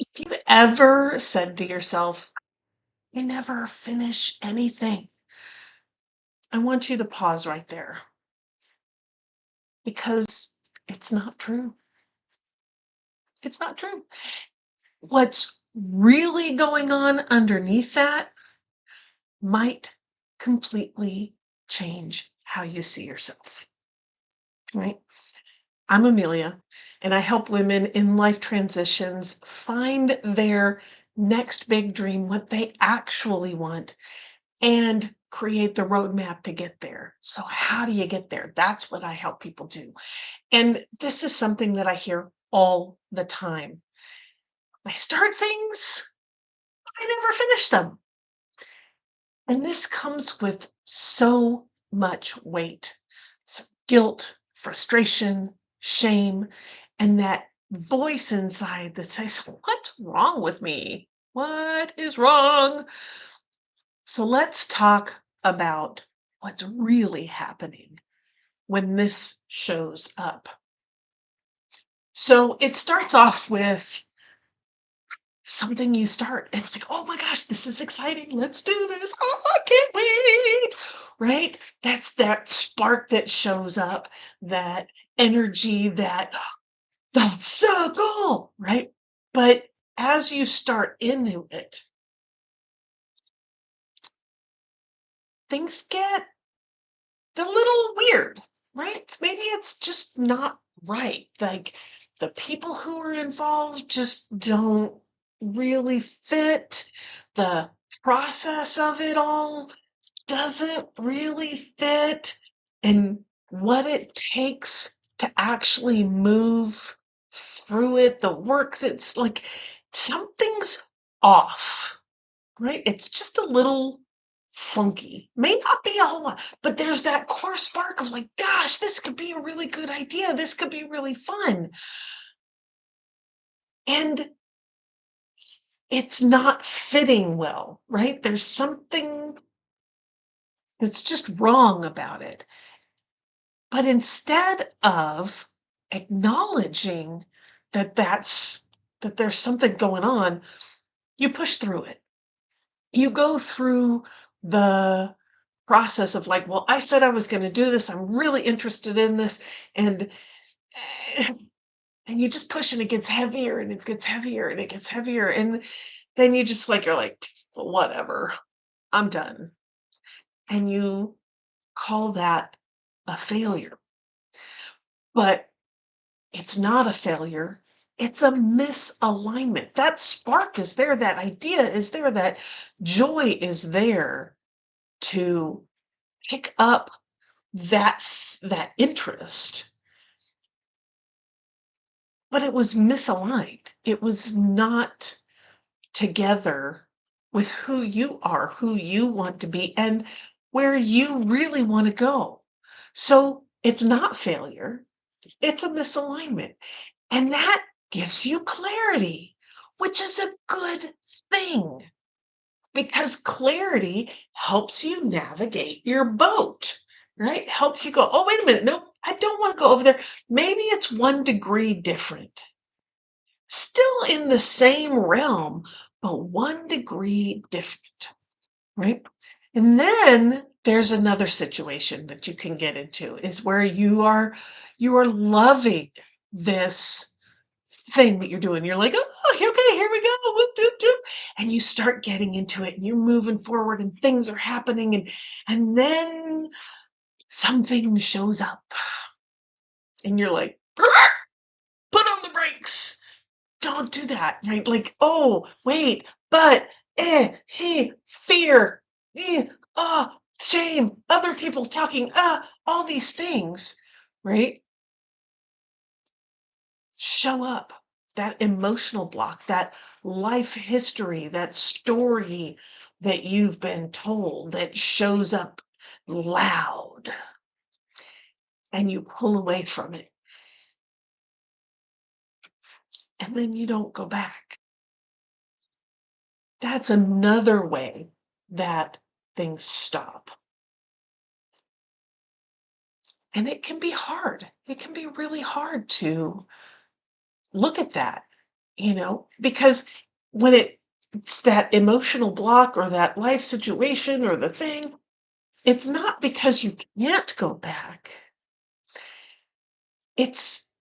If you've ever said to yourself, "I never finish anything," I want you to pause right there because it's not true. It's not true. What's really going on underneath that might completely change how you see yourself, right? I'm Amelia, and I help women in life transitions find their next big dream, what they actually want, and create the roadmap to get there. So, how do you get there? That's what I help people do. And this is something that I hear all the time. I start things, I never finish them. And this comes with so much weight, guilt, frustration, shame, and that voice inside that says, "What's wrong with me? What is wrong?" So let's talk about what's really happening when this shows up. So it starts off with something you start. It's like, oh my gosh, this is exciting. Let's do this. Oh, I can't wait. Right? That's that spark that shows up, that energy, that's so cool. Right? But as you start into it, things get a little weird, right? Maybe it's just not right. Like the people who are involved just don't really fit. The process of it all doesn't really fit. And what it takes to actually move through it, the work that's like something's off. Right? It's just a little funky. May not be a whole lot, but there's that core spark of like, gosh, this could be a really good idea. This could be really fun. And it's not fitting well, right? There's something that's just wrong about it. But instead of acknowledging that there's something going on, you push through it. You go through the process of like, well, I said I was going to do this. I'm really interested in this. And eh, and you just push and it gets heavier and it gets heavier and it gets heavier. And then you just like, you're like, whatever, I'm done. And you call that a failure. But it's not a failure. It's a misalignment. That spark is there. That idea is there. That joy is there to pick up that interest, but it was misaligned. It was not together with who you are, who you want to be, and where you really want to go. So it's not failure, it's a misalignment. And that gives you clarity, which is a good thing because clarity helps you navigate your boat, right? Helps you go, oh, wait a minute. Nope, I don't want to go over there. Maybe it's 1 degree different. Still in the same realm, but 1 degree different, right? And then there's another situation that you can get into is where you are loving this thing that you're doing. You're like, oh, okay, here we go. Whoop, whoop, whoop. And you start getting into it and you're moving forward and things are happening and then something shows up and you're like, put on the brakes. Don't do that, right? Like, oh, wait, but fear, shame, other people talking, all these things, right? Show up. That emotional block, that life history, that story that you've been told that shows up loud and you pull away from it and then you don't go back. That's another way that things stop. And it can be hard. It can be really hard to look at that because when it's that emotional block or that life situation or the thing, it's not because you can't go back. It's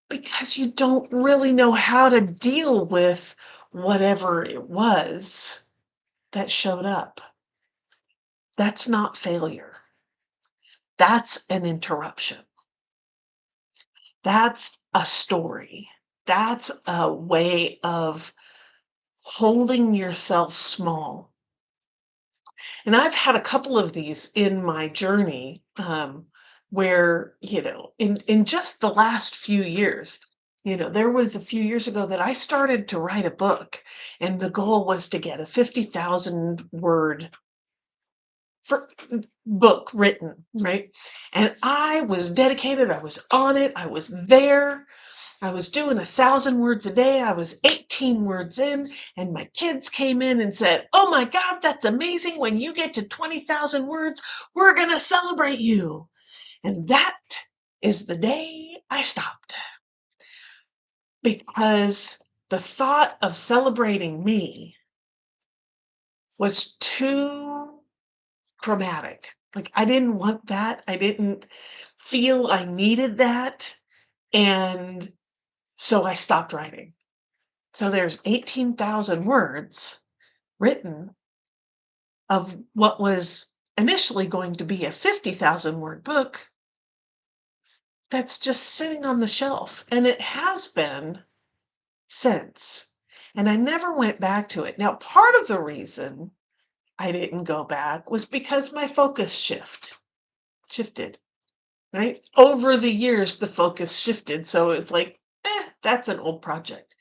because you don't really know how to deal with whatever it was that showed up. That's not failure. That's an interruption. That's a story. That's a way of holding yourself small. And I've had a couple of these in my journey, where, in just the last few years, there was a few years ago that I started to write a book, and the goal was to get a 50,000 word for book written, right? And I was dedicated, I was on it, I was there. I was doing 1,000 words a day. I was 18 words in, and my kids came in and said, "Oh my God, that's amazing. When you get to 20,000 words, we're going to celebrate you." And that is the day I stopped, because the thought of celebrating me was too traumatic. Like, I didn't want that. I didn't feel I needed that. And so I stopped writing. So there's 18,000 words written of what was initially going to be a 50,000 word book that's just sitting on the shelf. And it has been since. And I never went back to it. Now, part of the reason I didn't go back was because my focus shifted, right? Over the years, the focus shifted. So it's like, that's an old project.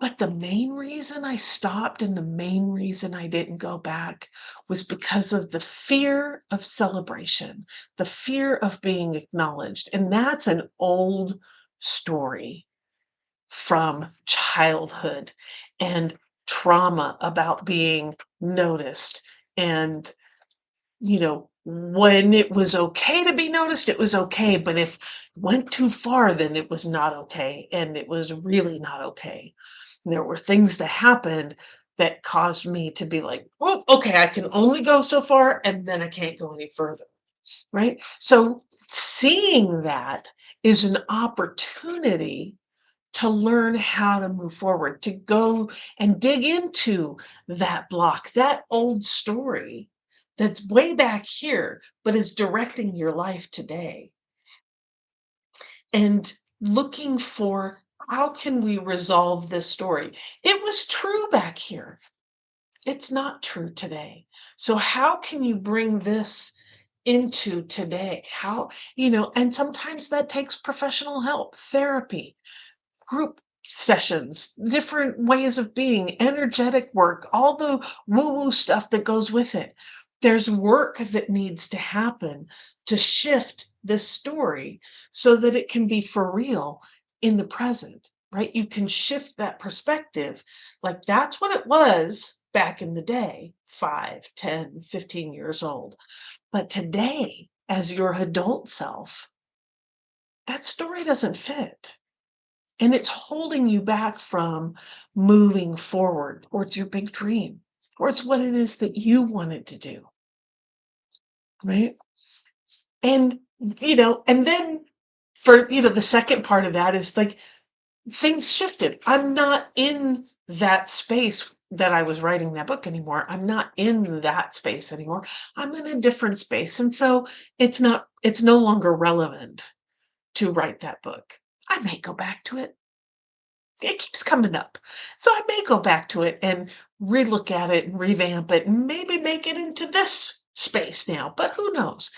But the main reason I stopped and the main reason I didn't go back was because of the fear of celebration, the fear of being acknowledged. And that's an old story from childhood and trauma about being noticed. And, when it was okay to be noticed, it was okay. But if it went too far, then it was not okay. And it was really not okay. There were things that happened that caused me to be like, "Oh, okay, I can only go so far, and then I can't go any further." Right? So seeing that is an opportunity to learn how to move forward, to go and dig into that block, that old story that's way back here, but is directing your life today. And looking for, how can we resolve this story? It was true back here. It's not true today. So how can you bring this into today? And sometimes that takes professional help, therapy, group sessions, different ways of being, energetic work, all the woo-woo stuff that goes with it. There's work that needs to happen to shift this story so that it can be for real in the present, right? You can shift that perspective. Like, that's what it was back in the day, 5, 10, 15 years old. But today, as your adult self, that story doesn't fit. And it's holding you back from moving forward towards your big dream, towards what it is that you wanted to do, right? And, and then for, the second part of that is like, things shifted. I'm not in that space that I was writing that book anymore. I'm not in that space anymore. I'm in a different space. And so it's no longer relevant to write that book. I may go back to it. It keeps coming up. So I may go back to it and relook at it and revamp it and maybe make it into this space now, but who knows?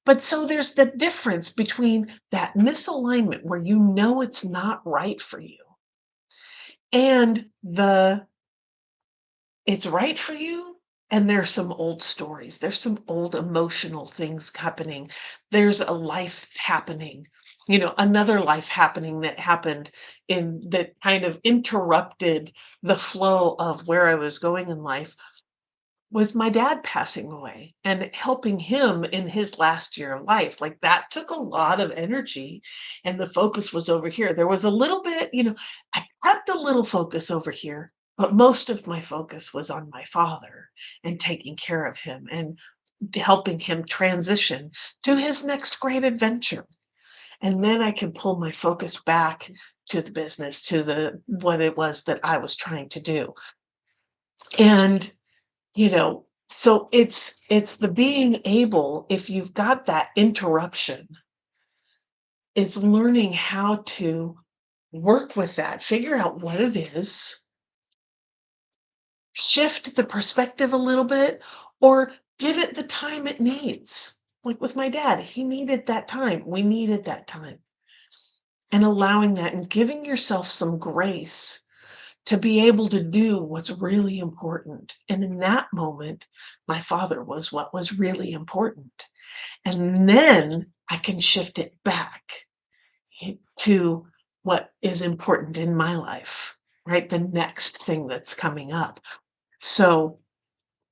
But so there's the difference between that misalignment where it's not right for you, and it's right for you. And there's some old stories. There's some old emotional things happening. There's a life happening, another life happening that happened in that kind of interrupted the flow of where I was going in life, was my dad passing away and helping him in his last year of life. Like, that took a lot of energy, and the focus was over here. There was a little bit, I kept a little focus over here, but most of my focus was on my father and taking care of him and helping him transition to his next great adventure. And then I can pull my focus back to the business, to the what it was that I was trying to do. And, so it's the being able, if you've got that interruption, it's learning how to work with that, figure out what it is, shift the perspective a little bit, or give it the time it needs. Like with my dad, he needed that time. We needed that time. And allowing that and giving yourself some grace to be able to do what's really important. And in that moment, my father was what was really important. And then I can shift it back to what is important in my life, right? The next thing that's coming up. So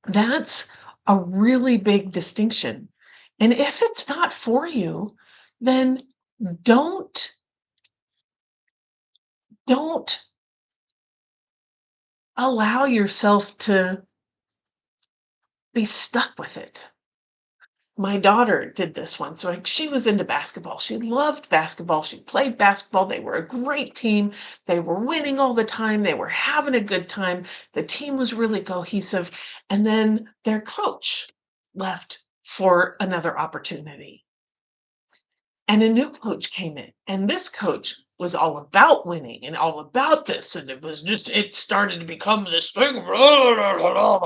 that's a really big distinction. And if it's not for you, then don't don't allow yourself to be stuck with it. My daughter did this once. So like she was into basketball. She loved basketball. She played basketball. They were a great team. They were winning all the time. They were having a good time. The team was really cohesive. And then their coach left for another opportunity. And a new coach came in, and this coach was all about winning and all about this, and it started to become this thing, right?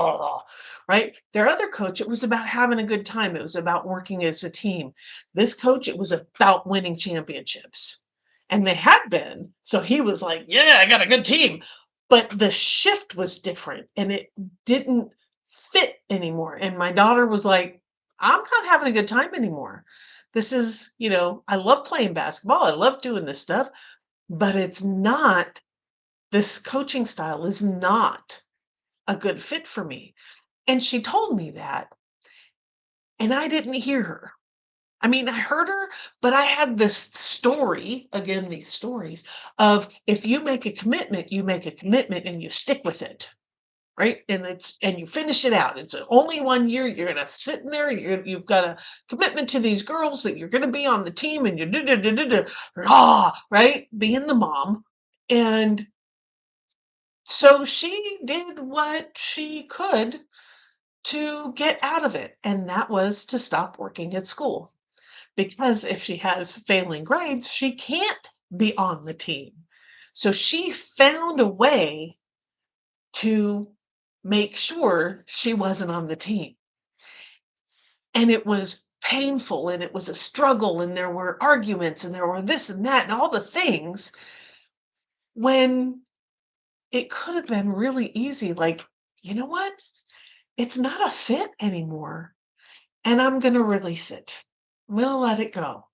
Their other coach, it was about having a good time. It was about working as a team. This coach, it was about winning championships. And they had been. So he was like, yeah, I got a good team. But the shift was different and it didn't fit anymore. And my daughter was like, I'm not having a good time anymore. This is, I love playing basketball. I love doing this stuff, but it's not, this coaching style is not a good fit for me. And she told me that, and I didn't hear her. I mean, I heard her, but I had this story, again, these stories of if you make a commitment, you make a commitment and you stick with it. Right? And you finish it out. It's only 1 year. You're gonna sit in there. You've got a commitment to these girls that you're gonna be on the team, and right? Being the mom, and so she did what she could to get out of it, and that was to stop working at school because if she has failing grades, she can't be on the team. So she found a way to make sure she wasn't on the team. And it was painful and it was a struggle and there were arguments and there were this and that and all the things when it could have been really easy. Like, you know what? It's not a fit anymore. And I'm going to release it. I'm going to let it go.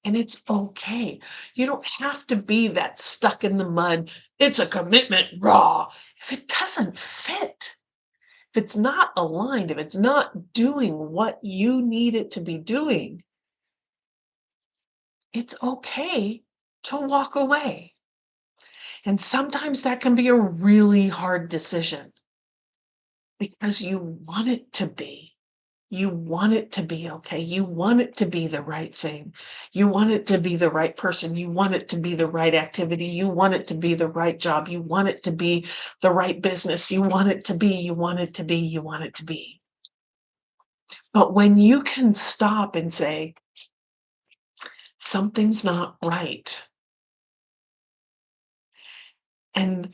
And it's okay. You don't have to be that stuck in the mud. It's a commitment, raw. If it doesn't fit, if it's not aligned, if it's not doing what you need it to be doing, it's okay to walk away. And sometimes that can be a really hard decision because you want it to be. You want it to be okay. You want it to be the right thing. You want it to be the right person. You want it to be the right activity. You want it to be the right job. You want it to be the right business. You want it to be, you want it to be, you want it to be. But when you can stop and say, something's not right, and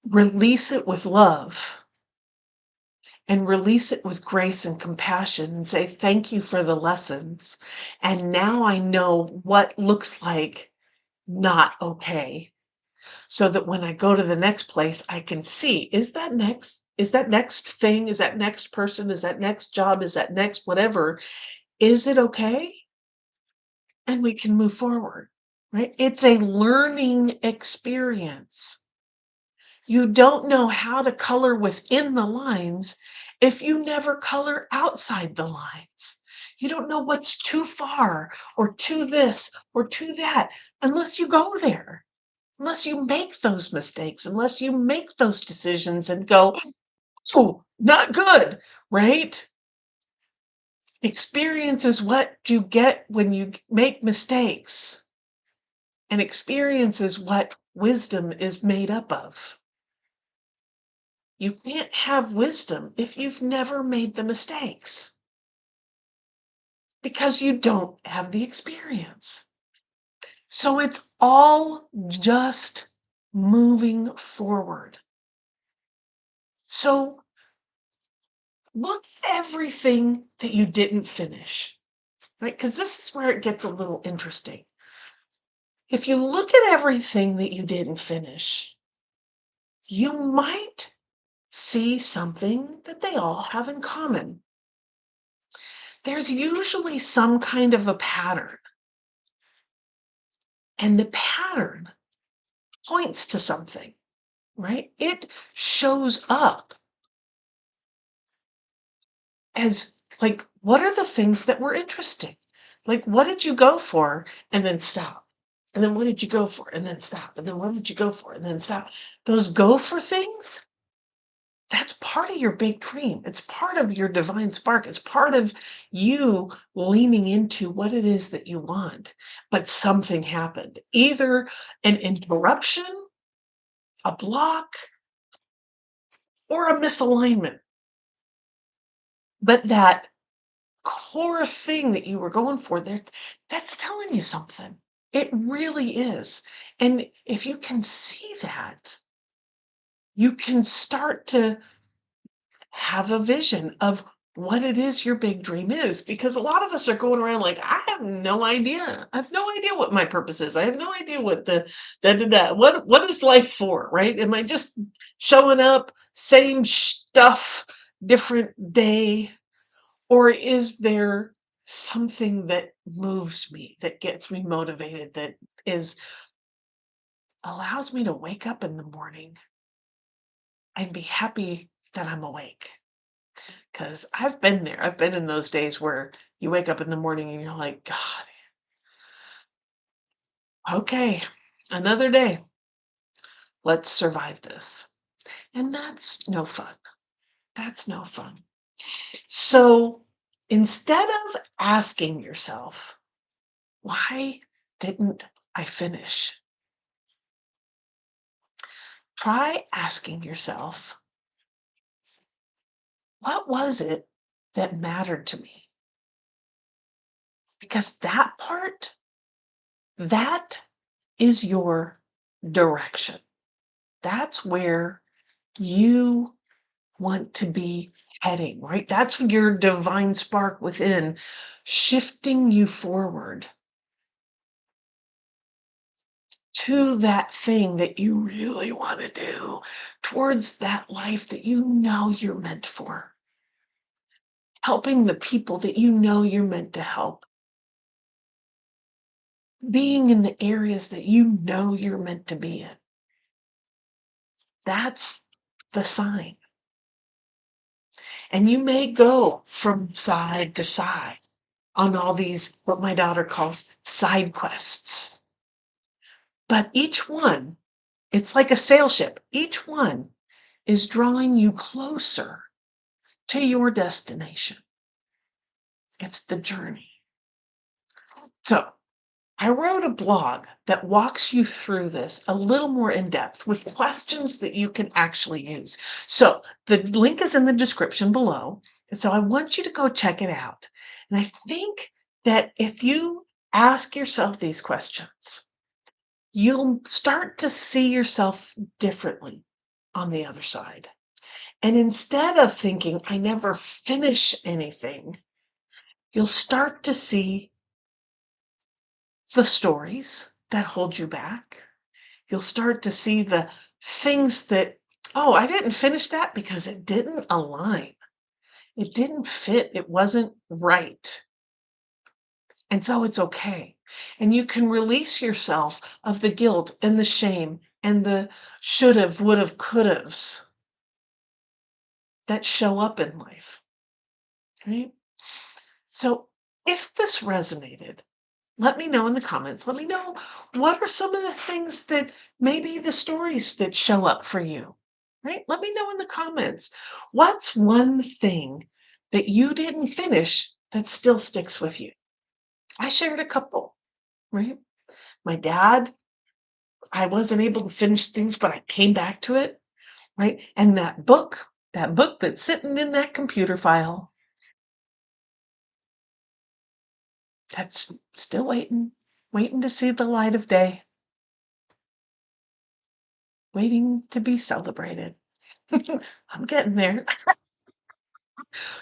release it with love and release it with grace and compassion and say, thank you for the lessons. And now I know what looks like not okay. So that when I go to the next place, I can see, is that next thing, is that next person, is that next job, is that next whatever, is it okay? And we can move forward, right? It's a learning experience. You don't know how to color within the lines if you never color outside the lines. You don't know what's too far or to this or to that unless you go there, unless you make those mistakes, unless you make those decisions and go, oh, not good, right? Experience is what you get when you make mistakes. And experience is what wisdom is made up of. You can't have wisdom if you've never made the mistakes because you don't have the experience. So it's all just moving forward. So look at everything that you didn't finish, right? Because this is where it gets a little interesting. If you look at everything that you didn't finish, you might see something that they all have in common. There's usually some kind of a pattern, and the pattern points to something, right? It shows up as like, what are the things that were interesting? Like, what did you go for and then stop? And then what did you go for and then stop? And then what did you go for and then stop? Those go for things, that's part of your big dream. It's part of your divine spark. It's part of you leaning into what it is that you want. But something happened, either an interruption, a block, or a misalignment. But that core thing that you were going for there, that's telling you something. It really is. And if you can see that, you can start to have a vision of what it is your big dream is, because a lot of us are going around like, I have no idea. I have no idea what my purpose is. I have no idea what the what is life for, right? Am I just showing up, same stuff, different day? Or is there something that moves me, that gets me motivated, that is allows me to wake up in the morning and be happy that I'm awake? Because I've been there. I've been in those days where you wake up in the morning and you're like, God, okay, another day. Let's survive this. And that's no fun. That's no fun. So instead of asking yourself, why didn't I finish? Try asking yourself, what was it that mattered to me? Because that part, that is your direction. That's where you want to be heading, right? That's your divine spark within shifting you forward to that thing that you really want to do, towards that life that you know you're meant for, helping the people that you know you're meant to help, being in the areas that you know you're meant to be in. That's the sign. And you may go from side to side on all these, what my daughter calls side quests. But each one, it's like a sail ship. Each one is drawing you closer to your destination. It's the journey. So I wrote a blog that walks you through this a little more in depth with questions that you can actually use. So the link is in the description below. And so I want you to go check it out. And I think that if you ask yourself these questions, you'll start to see yourself differently on the other side. And instead of thinking, I never finish anything, you'll start to see the stories that hold you back. You'll start to see the things that, oh, I didn't finish that because it didn't align. It didn't fit. It wasn't right. And so it's okay. And you can release yourself of the guilt and the shame and the should have, would have, could have's that show up in life, right? So if this resonated, let me know in the comments. Let me know what are some of the things that maybe the stories that show up for you, right? Let me know in the comments. What's one thing that you didn't finish that still sticks with you? I shared a couple, right? My dad, I wasn't able to finish things, but I came back to it, right? And that book that's sitting in that computer file, that's still waiting to see the light of day, waiting to be celebrated. I'm getting there.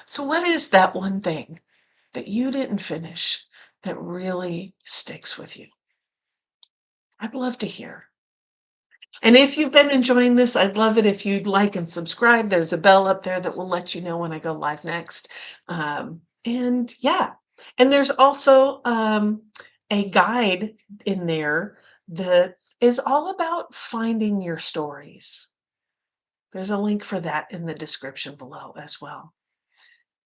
So, what is that one thing that you didn't finish that really sticks with you? I'd love to hear. And if you've been enjoying this, I'd love it if you'd like and subscribe. There's a bell up there that will let you know when I go live next. And yeah, and there's also a guide in there that is all about finding your stories. There's a link for that in the description below as well.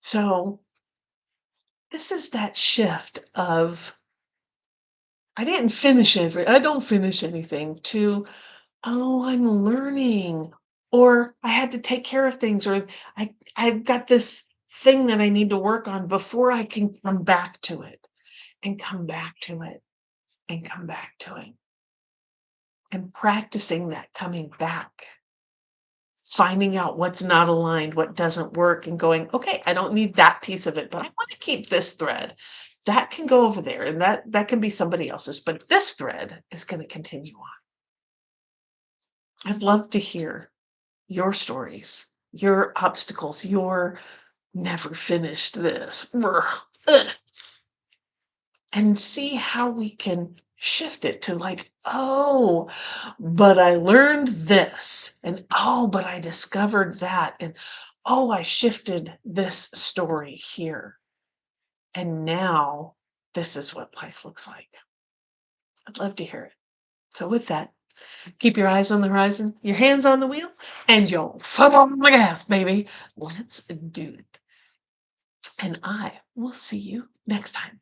So this is that shift of I don't finish anything to, oh, I'm learning, or I had to take care of things, or I've got this thing that I need to work on before I can come back to it and come back to it and come back to it. And practicing that coming back, finding out what's not aligned, what doesn't work, and going, okay, I don't need that piece of it, but I want to keep this thread. That can go over there, and that can be somebody else's, but this thread is going to continue on. I'd love to hear your stories, your obstacles, your never finished this, ugh, and see how we can shift it to like, oh, but I learned this, and oh, but I discovered that, and oh, I shifted this story here, and now this is what life looks like. I'd love to hear it. So with that, keep your eyes on the horizon, your hands on the wheel, and your foot on the gas, baby. Let's do it. And I will see you next time.